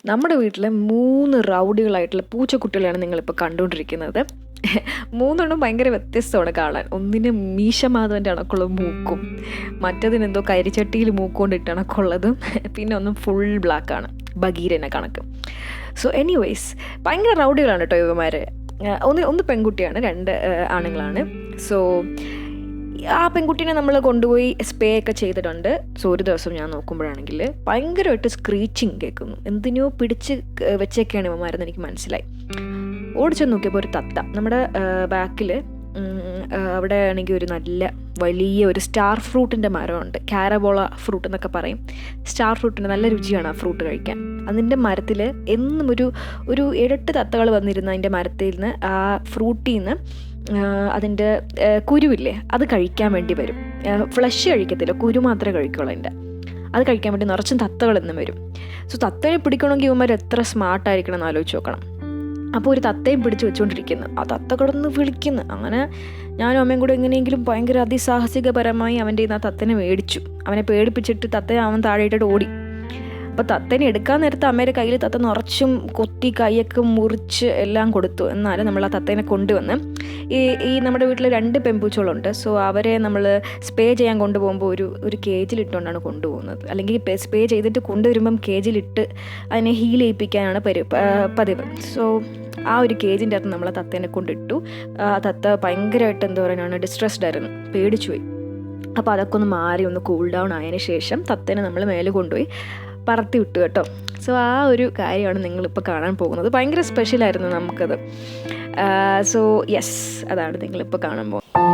നമ്മുടെ വീട്ടിലെ 3 റൗഡികളായിട്ടുള്ള പൂച്ചക്കുട്ടികളെയാണ് നിങ്ങളിപ്പോൾ കണ്ടുകൊണ്ടിരിക്കുന്നത്. 3 ഭയങ്കര വ്യത്യസ്തമാണ് കാണാൻ. ഒന്നിന് മീശ മാധവൻ്റെ കണക്കുള്ള മൂക്കും, മറ്റതിനെന്തോ കരിച്ചട്ടിയിൽ മൂക്കുകൊണ്ടിട്ട് കണക്കുള്ളതും, പിന്നെ ഒന്നും ഫുൾ ബ്ലാക്കാണ്, ബഗീരനെ കണക്ക്. സോ എനിവേയ്സ് ഭയങ്കര റൗഡികളാണ് കേട്ടോ ഇവന്മാർ. ഒന്ന് പെൺകുട്ടിയാണ്, 2 ആണുങ്ങളാണ്. സോ ആ പെൺകുട്ടീനെ നമ്മൾ കൊണ്ടുപോയി സ്പേ ഒക്കെ ചെയ്തിട്ടുണ്ട്. സോ ഒരു ദിവസം ഞാൻ നോക്കുമ്പോഴാണെങ്കിൽ ഭയങ്കരമായിട്ട് സ്ക്രീച്ചിങ് കേൾക്കുന്നു. എന്തിനോ പിടിച്ച് വെച്ചേക്കാണ് ഇവന്മാരെന്ന് എനിക്ക് മനസ്സിലായി. ഓടിച്ചു നോക്കിയപ്പോൾ ഒരു തത്ത നമ്മുടെ ബാക്കിൽ അവിടെ ആണെങ്കിൽ ഒരു നല്ല വലിയ ഒരു സ്റ്റാർ ഫ്രൂട്ടിൻ്റെ മരമുണ്ട്. കാരബോള ഫ്രൂട്ട് എന്നൊക്കെ പറയും. സ്റ്റാർ ഫ്രൂട്ടിൻ്റെ നല്ല രുചിയാണ് ആ ഫ്രൂട്ട് കഴിക്കാൻ. അതിൻ്റെ മരത്തിൽ എന്നും ഒരു 7-8 തത്തകൾ വന്നിരുന്ന അതിൻ്റെ മരത്തിൽ നിന്ന് ആ ഫ്രൂട്ടിൽ നിന്ന് അതിൻ്റെ കുരുവില്ലേ അത് കഴിക്കാൻ വേണ്ടി വരും. ഫ്ലഷ് കഴിക്കത്തില്ല, കുരു മാത്രമേ കഴിക്കുള്ളൂ. അത് കഴിക്കാൻ വേണ്ടി നിറച്ചും തത്തകൾ എന്നും വരും. സോ തത്തയെ പിടിക്കണമെങ്കിൽ ഇവന്മാർ എത്ര സ്മാർട്ടായിരിക്കണം എന്ന് ആലോചിച്ച് നോക്കണം. അപ്പോൾ ഒരു തത്തയും പിടിച്ച് വെച്ചുകൊണ്ടിരിക്കുന്നു. ആ തത്ത കിടന്ന് വിളിക്കുന്നു. അങ്ങനെ ഞാനും അമ്മയും കൂടെ എങ്ങനെയെങ്കിലും ഭയങ്കര അതിസാഹസികപരമായി അവൻ്റെ ആ തത്തനെ മേടിച്ചു. അവനെ പേടിപ്പിച്ചിട്ട് തത്തനെ അവൻ താഴെ ഇട്ടിട്ട് ഓടി. അപ്പോൾ തത്തനെ എടുക്കാൻ നേരത്ത് അമ്മയുടെ കയ്യിൽ തത്ത നിറച്ചും കൊത്തി കൈയൊക്കെ മുറിച്ച് എല്ലാം കൊടുത്തു. എന്നാലും നമ്മൾ ആ തത്തേനെ കൊണ്ടുവന്ന് ഈ നമ്മുടെ വീട്ടിൽ 2 പെമ്പൂച്ചകളുണ്ട്. സോ അവരെ നമ്മൾ സ്പേ ചെയ്യാൻ കൊണ്ടുപോകുമ്പോൾ ഒരു കേജിലിട്ടുകൊണ്ടാണ് കൊണ്ടുപോകുന്നത്. അല്ലെങ്കിൽ സ്പേ ചെയ്തിട്ട് കൊണ്ടുവരുമ്പം കേജിലിട്ട് അതിനെ ഹീൽ ചെയ്യിപ്പിക്കാനാണ് പതിവ്. സോ ആ ഒരു കേജിൻ്റെ അകത്ത് നമ്മൾ തത്തേനെ കൊണ്ടിട്ടു. ആ തത്ത ഭയങ്കരമായിട്ട് എന്താ പറയുകയാണ് ഡിസ്ട്രെസ്ഡ് ആയിരുന്നു, പേടിച്ചു പോയി. അപ്പോൾ അതൊക്കെ ഒന്ന് മാറി ഒന്ന് കൂൾ ഡൗൺ ആയതിനു ശേഷം തത്തേനെ നമ്മൾ മേലെ കൊണ്ടുപോയി പറത്തി വിട്ടു കേട്ടോ. സോ ആ ഒരു കാര്യമാണ് നിങ്ങളിപ്പോൾ കാണാൻ പോകുന്നത്. ഭയങ്കര സ്പെഷ്യലായിരുന്നു നമുക്കത്. സോ യെസ്, അതാണ് നിങ്ങളിപ്പോൾ കാണാൻ പോകുന്നത്.